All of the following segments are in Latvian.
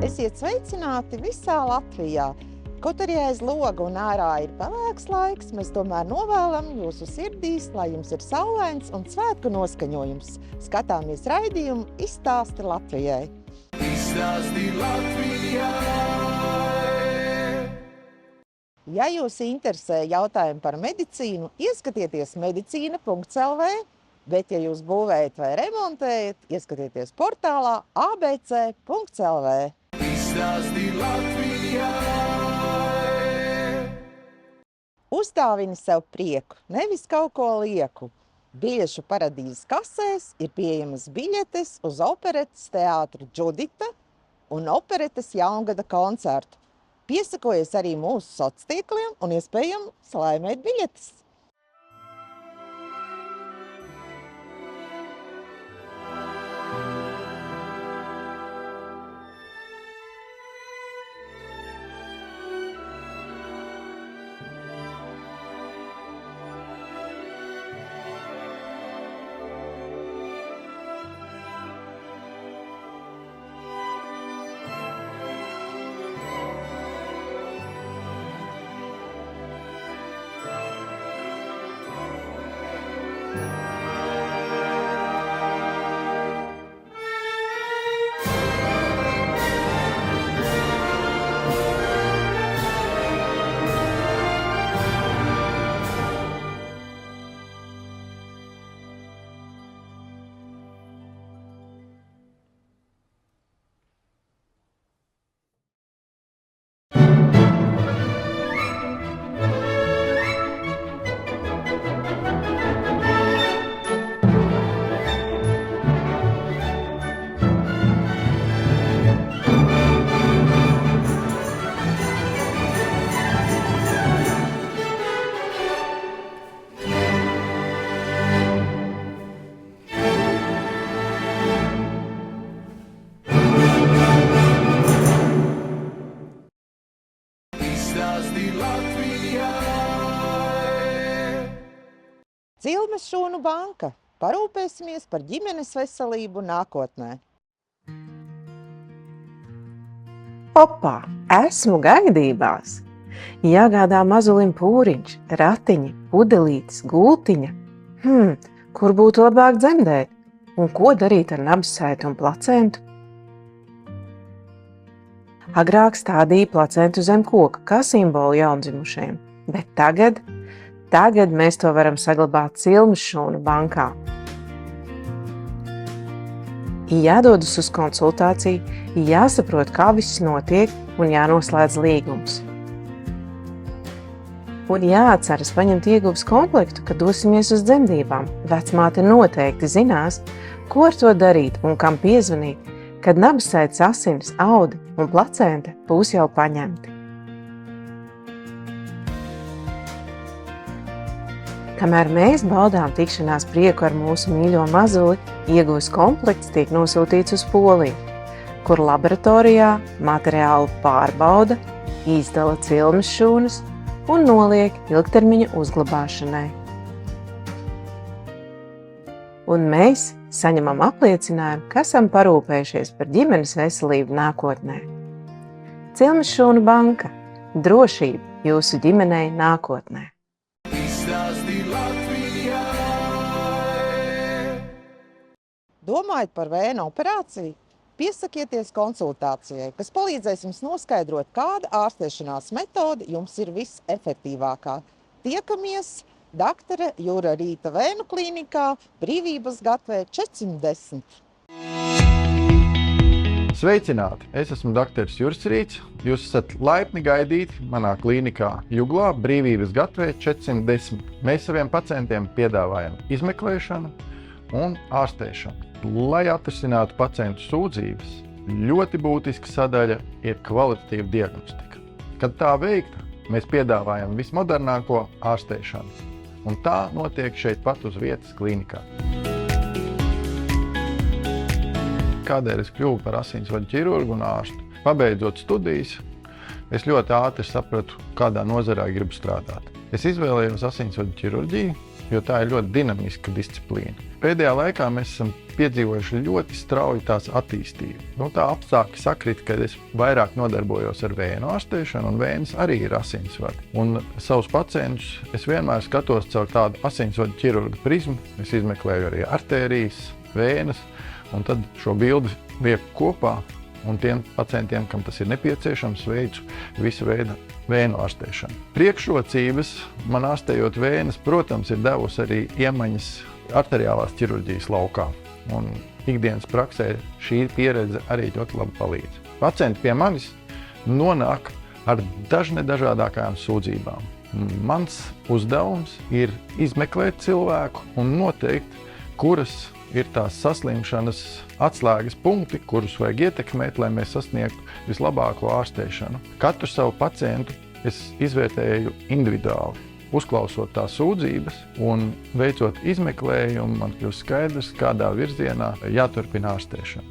Esiet sveicināti visā Latvijā. Kaut arī aiz loga un ārā ir pelēks laiks, mēs tomēr novēlam jūsu sirdīs, lai jums ir saulains un svētku noskaņojums. Skatāmies raidījumu Izstāsti Latvijai. Izstāsti Latvijai! Ja jūs interesē jautājumi par medicīnu, ieskatieties medicīna.lv, bet ja jūs būvējat vai remontējat, ieskatieties portālā abc.lv. Izstāsti Latvijai! Uzdāvini sev prieku, nevis kaut ko lieku. Biļešu paradīzes kasēs ir pieejamas biļetes uz operetes teātru Džudita un operetes jaungada koncertu. Piesakojies arī mūsu sociāliem un iespējams laimēt biļetes. Cilmes šūnu banka. Parūpēsimies par ģimenes veselību nākotnē. Opā, esmu gaidībās! Jāgādā mazulim pūriņš, ratiņi, pudelītes, gultiņa. Kur būtu labāk dzemdēt? Un ko darīt ar nabasaitu un placentu? Agrāk stādīja placentu zem koka, kā simbolu jaundzimušajiem, bet Tagad mēs to varam saglabāt Cilmes šūnu bankā. Jādodas uz konsultāciju, jāsaprot, kā viss notiek un jānoslēdz līgums. Un jāatceras paņemt ieguves komplektu, kad dosimies uz dzemdībām. Vecmāte noteikti zinās, ko ar to darīt un kam piezvanīt, kad nabasaites asinis, audi un placenta būs jau paņemti. Kamēr mēs baudām tikšanās prieku ar mūsu mīļo mazuli, ieguves komplekts tiek nosūtīts uz Poliju, kur laboratorijā materiālu pārbauda, izdala Cilmes šūnas un noliek ilgtermiņa uzglabāšanai. Un mēs saņemam apliecinājumu, ka esam parūpējušies par ģimenes veselību nākotnē. Cilmes šūnu banka – drošība jūsu ģimenei nākotnē. Domājat par vēna operāciju? Piesakieties konsultācijai, kas palīdzēs jums noskaidrot, kāda ārstēšanās metode jums ir visefektīvākā. Tiekamies Daktare Jura Rīta Vēnu klīnikā, Brīvības gatvē 410. Sveicināti! Es esmu daktars Juris Rīts. Jūs esat laipni gaidīti manā klīnikā Juglā, Brīvības gatvē 410. Mēs saviem pacientiem piedāvājam izmeklēšanu un ārstēšanu. Lai atrisinātu pacientu sūdzības, ļoti būtiska sadaļa ir kvalitatīva diagnostika. Kad tā veikta, mēs piedāvājam vismodernāko ārstēšanu. Un tā notiek šeit pat uz vietas klīnikā. Kādēļ es kļuvu par asinsvadu ķirurgu un ārstu? Pabeidzot studijas, es ļoti ātri sapratu, kādā nozarē gribu strādāt. Es izvēlējos asinsvadu ķirurģiju, jo tā ir ļoti dinamiska disciplīna. Pēdējā laikā mēs esam piedzīvojuši ļoti strauju tās attīstību. Tā apstākļi sakrit, kad es vairāk nodarbojos ar vēnu ārstēšanu, un vēnas arī ir asinsvadi. Un savus pacientus es vienmēr skatos caur tādu asinsvadu ķirurga prizmu. Es izmeklēju arī artērijas, vēnas, un tad šo bildi lieku kopā, un tiem pacientiem, kam tas ir nepieciešams, veicu visu veidu vēnu ārstēšanu. Priekšrocības man ārstējot vēnas, protams, ir devusi arī iemaņas arteriālās ķirurģijas laukā. Un ikdienas praksē šī pieredze arī ļoti labi palīdz. Pacienti pie manis nonāk ar dažādākajām sūdzībām. Mans uzdevums ir izmeklēt cilvēku un noteikt, kuras ir tās saslimšanas atslēgas punkti, kurus vajag ietekmēt, lai mēs sasniegtu vislabāko ārstēšanu. Katru savu pacientu es izvērtēju individuāli, uzklausot tās sūdzības un veicot izmeklējumu, man kļūst skaidrs, kādā virzienā jāturpina ārstēšana.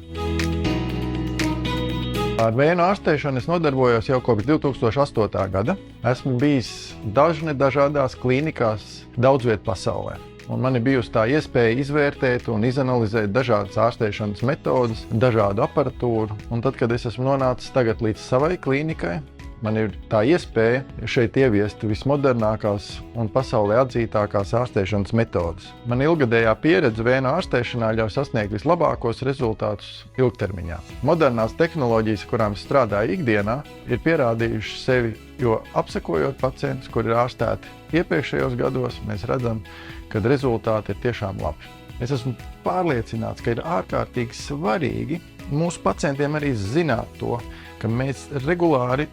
Ar vēnu ārstēšanu es nodarbojos jau kopš 2008. gada. Esmu bijis dažādās klīnikās daudz viet pasaulē. Un man ir bijusi tā iespēja izvērtēt un izanalizēt dažādas ārstēšanas metodas, dažādu aparatūru. Un tad, kad es esmu nonācis tagad līdz savai klīnikai, man ir tā iespēja šeit ieviest vismodernākās un pasaulē atzītākās ārstēšanas metodas. Man ilgadējā pieredze vēnu ārstēšanā ļauj sasniegt vislabākos rezultātus ilgtermiņā. Modernās tehnoloģijas, kurām strādāju ikdienā, ir pierādījušas sevi, jo apsekojot pacientus, kuri ir ārstēti iepriekšējos gados, mēs redzam, kad rezultāti ir tiešām labi. Es esmu pārliecināts, ka ir ārkārtīgi svarīgi mūsu pacientiem arī zināt to, ka mēs regulāri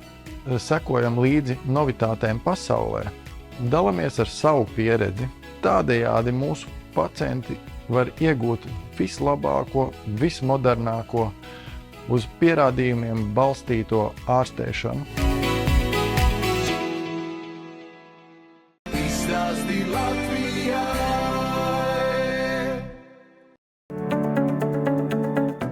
sekojam līdzi novitātēm pasaulē, dalamies ar savu pieredzi. Tādējādi mūsu pacienti var iegūt vislabāko, vismodernāko, uz pierādījumiem balstīto ārstēšanu.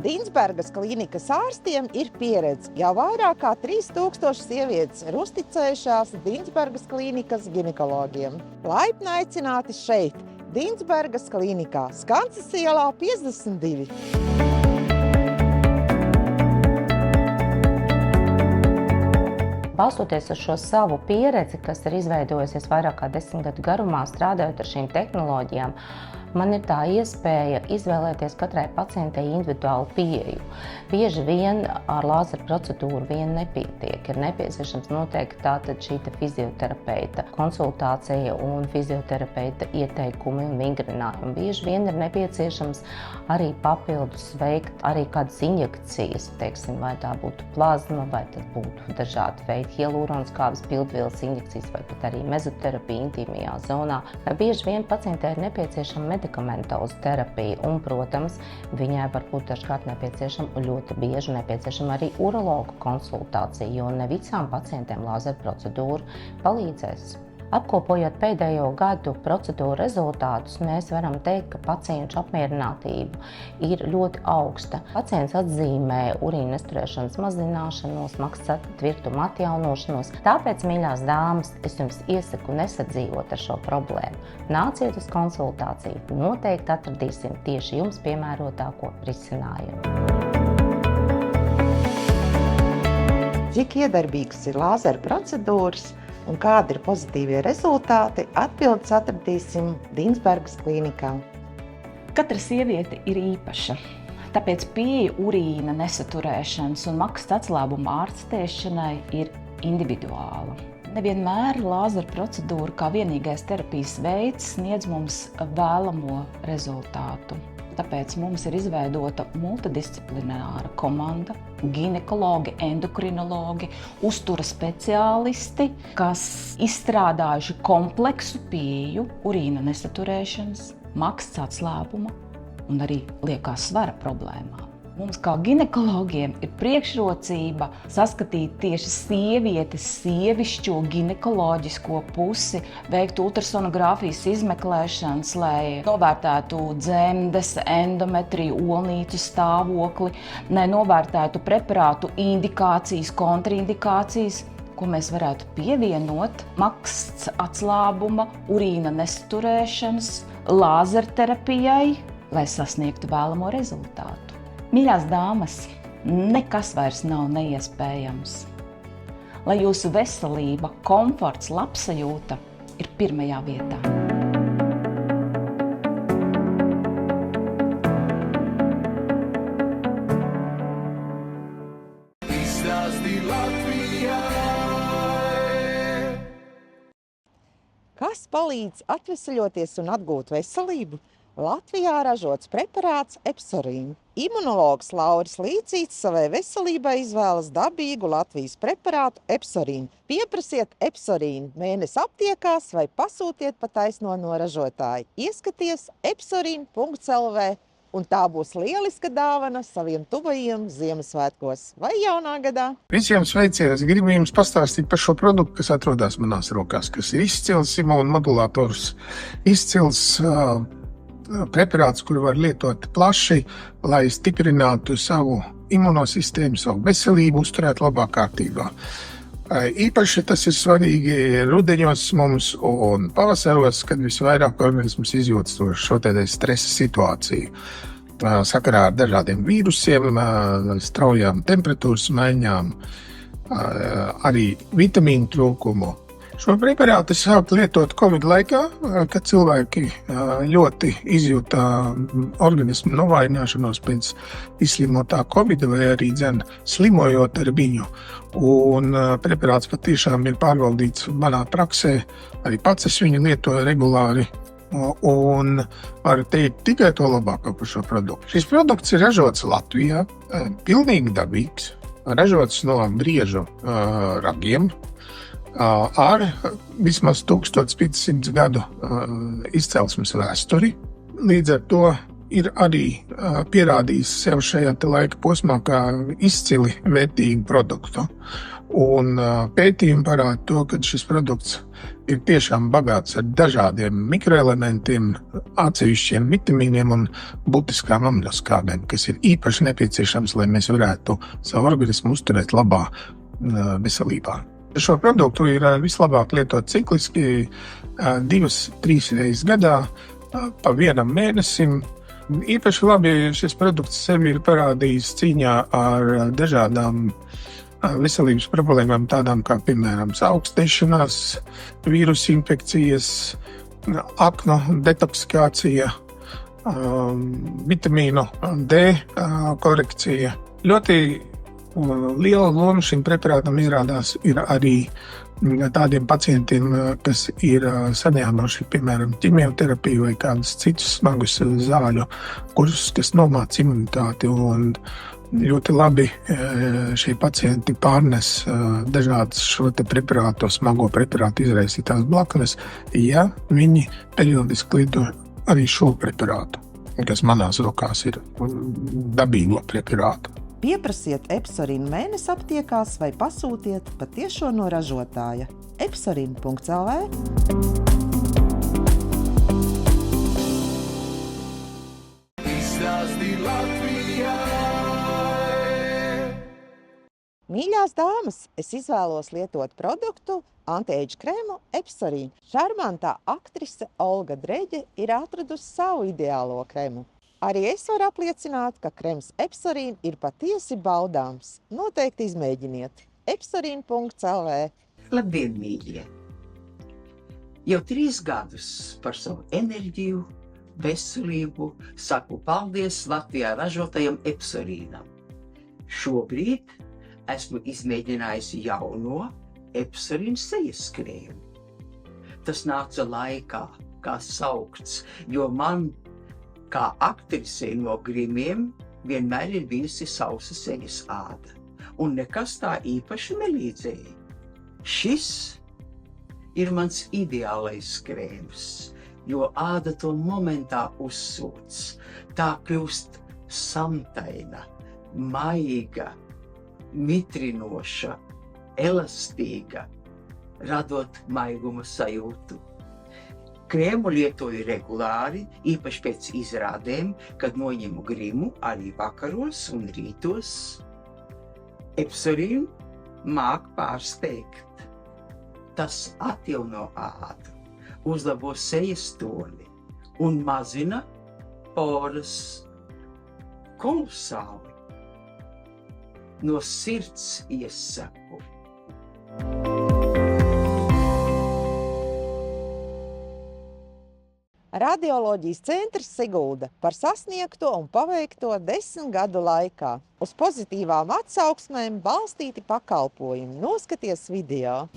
Dinsbergas klīnikas ārstiem ir pieredze. Jau vairāk kā 3000 sievietes ir uzticējušās Dinsbergas klīnikas ginekologiem. Laipni aicināti šeit, Dinsbergas klīnikā, Skances ielā 52. Balstoties uz šo savu pieredzi, kas ir izveidojusies vairāk kā 10 gadu garumā, strādājot ar šīm tehnoloģijām, man ir tā iespēja izvēlēties katrai pacientei individuālu pieeju. Bieži vien ar lāzeru procedūru vien nepietiek. Ir nepieciešams noteikti tātad šī fizioterapeita konsultācija un fizioterapeita ieteikumi un vingrinājumi. Bieži vien ir nepieciešams arī papildus veikt arī kādas injekcijas, teiksim, vai tā būtu plazma, vai tas būtu dažādi veidi hialūronskābes pildvielas injekcijas, vai pat arī mezoterapija intīmajā zonā. Bieži vien pacientei ir nepieciešama medikamentozu terapija, un, protams, viņai var būt dažkārt nepieciešama un ļoti bieži nepieciešama arī urologa konsultācija, jo ne visām pacientiem lāzeru procedūra palīdzēs. Apkopojot pēdējo gadu procedūru rezultātus, mēs varam teikt, ka pacientu apmierinātība ir ļoti augsta. Pacients atzīmē urīna nesturēšanas mazināšanos, maksas tvirtuma atjaunošanos. Tāpēc, mīļās dāmas, es jums iesaku nesadzīvot ar šo problēmu. Nāciet uz konsultāciju, noteikti atradīsim tieši jums piemērotāko risinājumu. Cik iedarbīgas ir lāzeru procedūras un kādi ir pozitīvie rezultāti, atbildes atradīsim Dinsbergas klīnikā. Katra sieviete ir īpaša, tāpēc pieeja urīna nesaturēšanas un maksas atslābuma ārstēšanai ir individuāla. Nevienmēr lāzeru procedūra kā vienīgais terapijas veids sniedz mums vēlamo rezultātu. Tāpēc mums ir izveidota multidisciplināra komanda, ginekologi, endokrinologi, uztura speciālisti, kas izstrādājuši kompleksu pieeju urīna nesaturēšanas, maksas atslābuma un arī liekā svara problēmām. Mums kā ginekologiem ir priekšrocība saskatīt tieši sievietes sievišķo ginekoloģisko pusi, veikt ultrasonogrāfijas izmeklēšanas, lai novērtētu dzemdes, endometriju, olnīcu stāvokli, lai novērtētu preparātu indikācijas, kontraindikācijas, ko mēs varētu pievienot maksts atslābuma, urīna nesaturēšanas, lāzerterapijai, lai sasniegtu vēlamo rezultātu. Mīļās dāmas, nekas vairs nav neiespējams. Lai jūsu veselība, komforts, labsajūta ir pirmajā vietā. Kas palīdz atveseļoties un atgūt veselību? Latvijā ražots preparāts Epsorīn. Imunologs Lauris Līcīts savai veselībai izvēlas dabīgu Latvijas preparātu Epsorīn. Pieprasiet Epsorīn mēnesi aptiekās vai pasūtiet pa taisno no ražotāja. Ieskaties epsorīn.lv un tā būs lieliska dāvana saviem tuvajiem Ziemassvētkos vai jaunā gadā. Visiem sveiciens! Gribu jums pastāstīt par šo produktu, kas atrodas manās rokās, kas ir izcils imūnmodulators, izcils preparāts, kuru var lietot plaši, lai stiprinātu savu imunosistēmu, savu veselību, uzturētu labā kārtībā. Īpaši tas ir svarīgi rudeņos mums un pavasaros, kad visvairāk organisms izjūtas šo stresa situāciju. Sakarā ar dažādiem vīrusiem, straujām temperatūras maiņām, arī vitamīnu trūkumu. Šo preparātu sāk lietot Covid laikā, kad cilvēki ļoti izjūta organismu novājināšanos pēc izslimotā Covid vai arī slimojot ar viņu. Un preparāts patiešām ir pārvaldīts manā praksē, arī pats es viņu lietoju regulāri. Un varu teikt tikai to labāko par šo produktu. Šis produkts ir ražots Latvijā, pilnīgi dabīgs, ražots no briežu ragiem, ar vismaz 1500 gadu izcelsmes vēsturi. Līdz ar to ir arī pierādījis sev šajā laika posmā kā izcili vērtīgu produktu. Un pētījumi parāda to, ka šis produkts ir tiešām bagāts ar dažādiem mikroelementiem, atsevišķiem vitamīniem un būtiskām aminoskādēm, kas ir īpaši nepieciešams, lai mēs varētu savu organismu uzturēt labā veselībā. Šo produktu ir vislabāk lietot cikliski 2-3 reizes gadā pa vienam mēnesim. Īpaši labi šis produkts sevi ir parādījis cīņā ar dažādām veselības problēmām, tādām kā, piemēram, augstēšanās, vīrusu infekcijas, aknu detoksikācija, vitamīnu D korekcija. Ļoti liela loma šim preparātam izrādās ir arī tādiem pacientiem, kas ir saņēmuši, piemēram, ķimioterapiju vai kādus citus smagus zāļu kursus, kas nomāca imunitāti. Un ļoti labi šie pacienti pārnes dažādas šo preparātu, smago preparātu izraisītās blaknes, ja viņi periodiski lieto arī šo preparātu, kas manās rokās ir dabīgo preparātu. Pieprasiet Epsorīnu mēnesi aptiekās vai pasūtiet pa tiešo no ražotāja. Epsorīn.lv. Mīļās dāmas, es izvēlos lietot produktu anti-age krēmu Epsorīn. Šarmantā aktrise Olga Dreģe ir atradusi savu ideālo krēmu. Arī es varu apliecināt, ka krems Epsorīn ir patiesi baudāms. Noteikti izmēģiniet. Epsorīn.lv. Labdien, mīļie! Jau 3 gadus par savu enerģiju, veselību saku paldies Latvijā ražotajam Epsorīnam. Šobrīd esmu izmēģinājusi jauno Epsorīnu sejas krēmu. Tas nāca laikā, kā saukts, jo man kā aktrisei no Grimiem vienmēr ir bijusi sausa sejas āda, un nekas tā īpaši nelīdzēja. Šis ir mans ideālais krēms, jo āda to momentā uzsūc. Tā kļūst samtaina, maiga, mitrinoša, elastīga, radot maiguma sajūtu. Krēmu lietoju regulāri, īpaši pēc izrādēm, kad noņemu Grimu arī vakaros un rītos. Epsorīnu māk pārsteigt. Tas atjauno ādu, uzlabo sejas toni un mazina poras kolosāli. No sirds iesaku. Radioloģijas centrs Sigulda par sasniegto un paveikto 10 gadu laikā. Uz pozitīvām atsauksmēm balstīti pakalpojumi. Noskaties video!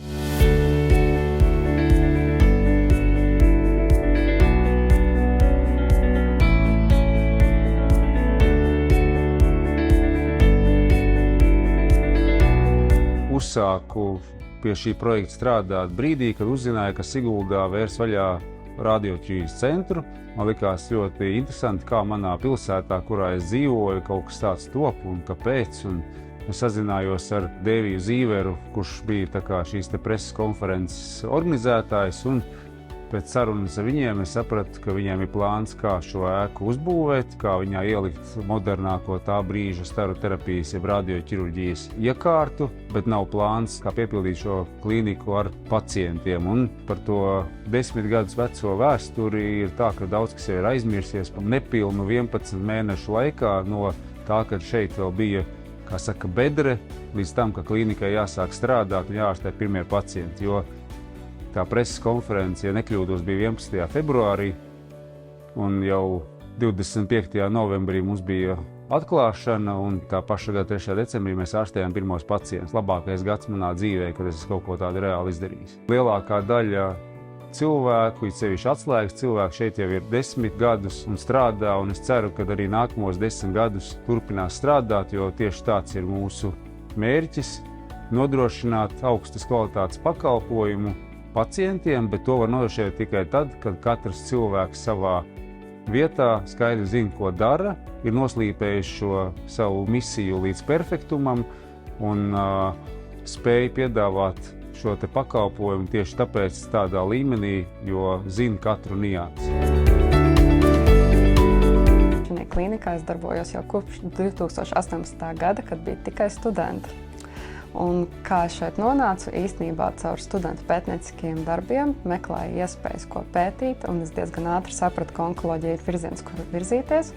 Uzsāku pie šī projekta strādāt brīdī, kad uzzināju, ka Siguldā vērs vaļā radioķīrijas centru. Man likās ļoti interesanti, kā manā pilsētā, kurā es dzīvoju, kaut kas tāds top un kāpēc. Un es sazinājos ar Dēviju Zīveru, kurš bija tā kā šīs te preses konferences organizētājs. Un pēc sarunas ar viņiem es sapratu, ka viņiem ir plāns, kā šo ēku uzbūvēt, kā viņā ielikt modernāko tā brīža staroterapijas, jeb radioķirurģijas iekārtu, bet nav plāns, kā piepildīt šo klīniku ar pacientiem. Un par to 10 gadus veco vēsturi ir tā, ka daudz kas jau ir aizmirsies. Nepilnu 11 mēnešu laikā no tā, kad šeit vēl bija, kā saka, bedre, līdz tam, ka klīnikai jāsāk strādāt un jāārstē pirmie pacienti. Jo tā preses konference, ja nekļūdos, bija 11. februārī, un jau 25. novembrī mums bija atklāšana, un tā paša gada 3. decembrī mēs ārstējām pirmos pacientus. Labākais gads manā dzīvē, kad es kaut ko tādu reāli izdarījis. Lielākā daļa cilvēku, it sevišķi atslēgas cilvēku, šeit jau ir 10 gadus un strādā, un es ceru, ka arī nākamos 10 gadus turpinās strādāt, jo tieši tāds ir mūsu mērķis – nodrošināt augstas kvalitātes pakalpojumu pacientiem, bet to var nodrošināt tikai tad, kad katrs cilvēks savā vietā skaidri zina, ko dara, ir noslīpējis šo savu misiju līdz perfektumam un spēj piedāvāt šo te pakalpojumu tieši tāpēc tādā līmenī, jo zina katru niansi. Šajā klīnikā es darbojos jau kopš 2018. gada, kad biju tikai studenti. Un kā es šeit nonācu, īstenībā caur studentu pētnieciskiem darbiem meklēju iespējas, ko pētīt, un es diezgan ātri sapratu, ka onkoloģija ir virziens, kur virzīties,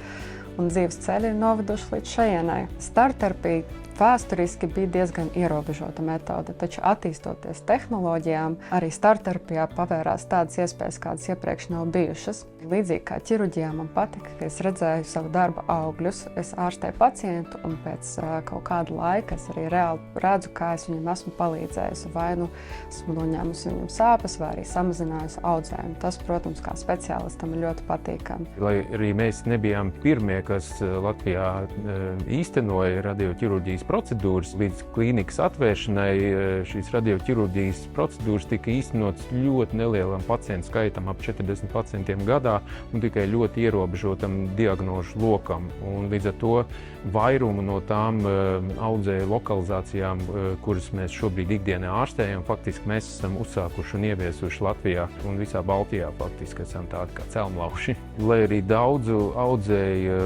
un dzīves ceļi ir noveduši līdz šajienai. Staroterapija vēsturiski bija diezgan ierobežota metode, taču attīstoties tehnoloģijām, arī staroterapijā pavērās tādas iespējas, kādas iepriekš nav bijušas. Līdzīgi kā ķirurģijā man patika, ka es redzēju savu darba augļus, es ārstēju pacientu, un pēc kaut kāda laika es arī reāli redzu, kā es viņam esmu palīdzējusi, vai nu esmu noņēmusi viņam sāpes, vai arī samazinājusi audzējumu. Tas, protams, kā speciālistam ir ļoti patīkami. Lai arī mēs nebijām pirmie, kas Latvijā īstenoja radioķirurģijas procedūras, līdz klīnikas atvēršanai šīs radioķirurģijas procedūras tika īstenotas ļoti nelielam pacientu skaitam, ap 40 pacientiem gadā, un tikai ļoti ierobežotam diagnožu lokam. Un līdz ar to vairumu no tām audzēju lokalizācijām, kuras mēs šobrīd ikdienā ārstējam, faktiski mēs esam uzsākuši un ieviesuši Latvijā un visā Baltijā faktiski esam tādi kā celmlauši. Lai arī daudzu audzēju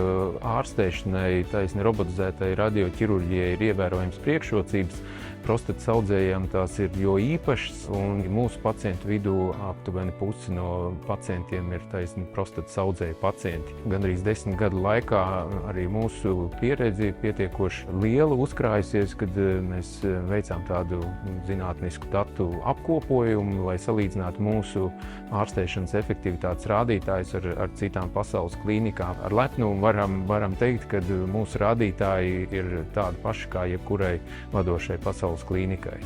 ārstēšanai, taisni robotizētai radioķirurģijai ir ievērojams priekšrocības, prostatas audzējiem tās ir jo īpašas, un mūsu pacientu vidū aptuveni pusi no pacientiem ir taisni prostatas audzēju pacienti. Gandrīz 10 gadu laikā arī mūsu pieredze pietiekoši liela uzkrājusies, kad mēs veicām tādu zinātnisku datu apkopojumu, lai salīdzinātu mūsu ārstēšanas efektivitātes rādītājus ar citām pasaules klīnikām. Ar lepnumu varam teikt, ka mūsu rādītāji ir tādi paši kā jebkurai vadošai pasaules klīnikai.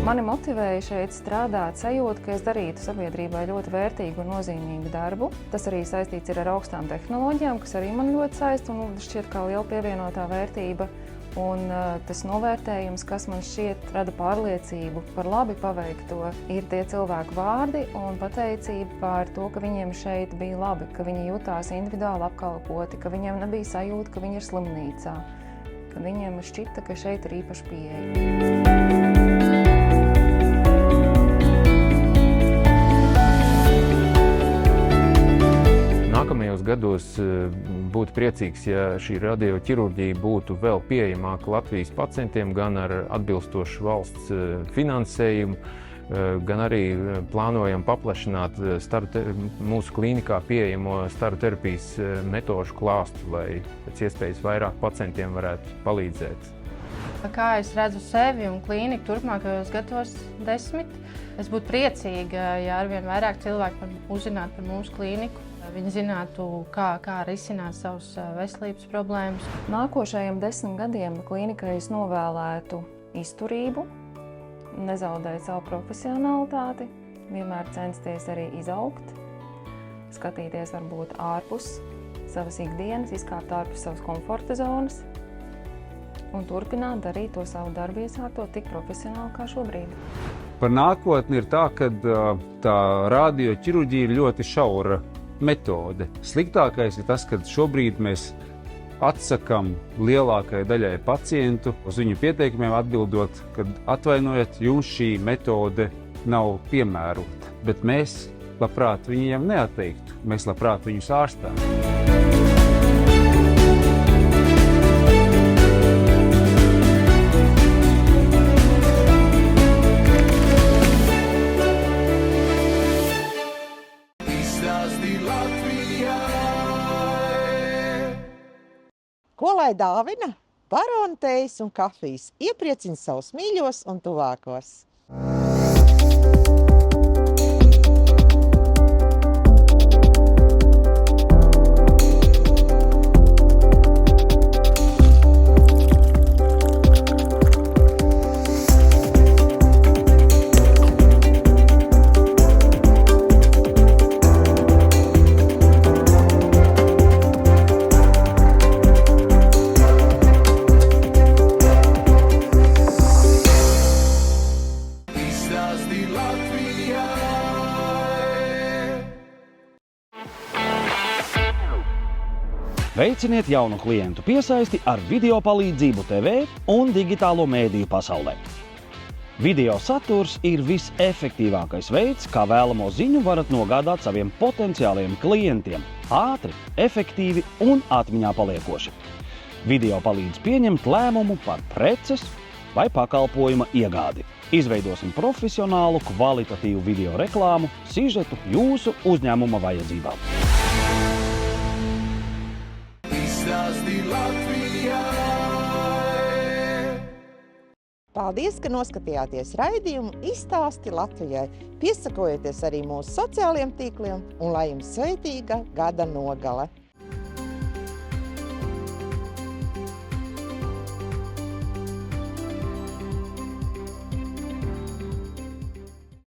Mani motivēja šeit strādāt sajūta, ka es darītu sabiedrībai ļoti vērtīgu un nozīmīgu darbu. Tas arī saistīts ar augstām tehnoloģijām, kas arī man ļoti saista un šķiet kā liela pievienotā vērtība. Un tas novērtējums, kas man šķiet rada pārliecību par labi paveikto, ir tie cilvēku vārdi un pateicība par to, ka viņiem šeit bija labi, ka viņi jutās individuāli apkalpoti, ka viņiem nebija sajūta, ka viņi ir slimnīcā, ka viņiem šķita, ka šeit ir īpaši pieeja. Nākamajos nākamajos gados būtu priecīgs, ja šī radioķirurģija būtu vēl pieejamāka Latvijas pacientiem, gan ar atbilstošu valsts finansējumu, gan arī plānojam paplašināt mūsu klīnikā pieejamo staru terapijas metožu klāstu, lai pēc iespējas vairāk pacientiem varētu palīdzēt. Kā es redzu sevi un klīniku turpmākajos gados 10, es būtu priecīga, ja arvien vairāk cilvēki uzzinātu par mūsu klīniku. Viņi zinātu, kā risināt savus veselības problēmas. Nākošajiem 10 gadiem klīnikai es novēlētu izturību, nezaudēt savu profesionalitāti, vienmēr censties arī izaugt, skatīties varbūt ārpus savas ikdienas, izkāpt ārpus savas komforta zonas un turpināt darīt to savu darbu, iesāktot tik profesionāli kā šobrīd. Par nākotni ir tā, ka tā radioķirurģija ir ļoti šaura metode. Sliktākais ir tas, ka šobrīd mēs atsakām lielākajai daļai pacientu uz viņu pieteikumiem atbildot, ka atvainojiet, jums šī metode nav piemērota. Bet mēs labprāt viņiem neatteiktu, mēs labprāt viņus ārstām. Ko lai dāvina? Barona tejas un kafijas. Iepriecina savus mīļos un tuvākos. Veiciniet jaunu klientu piesaisti ar video palīdzību TV un digitālo mēdīju pasaulē. Video saturs ir visefektīvākais veids, kā vēlamo ziņu varat nogādāt saviem potenciāliem klientiem ātri, efektīvi un atmiņā paliekoši. Video palīdz pieņemt lēmumu par preces vai pakalpojuma iegādi. Izveidosim profesionālu, kvalitatīvu video reklāmu, sižetu jūsu uzņēmuma vajadzībām. Paldies, ka noskatījāties raidījumu Izstāsti Latvijai. Piesakojieties arī mūsu sociālajiem tīkliem un lai jums sveitīga gada nogale!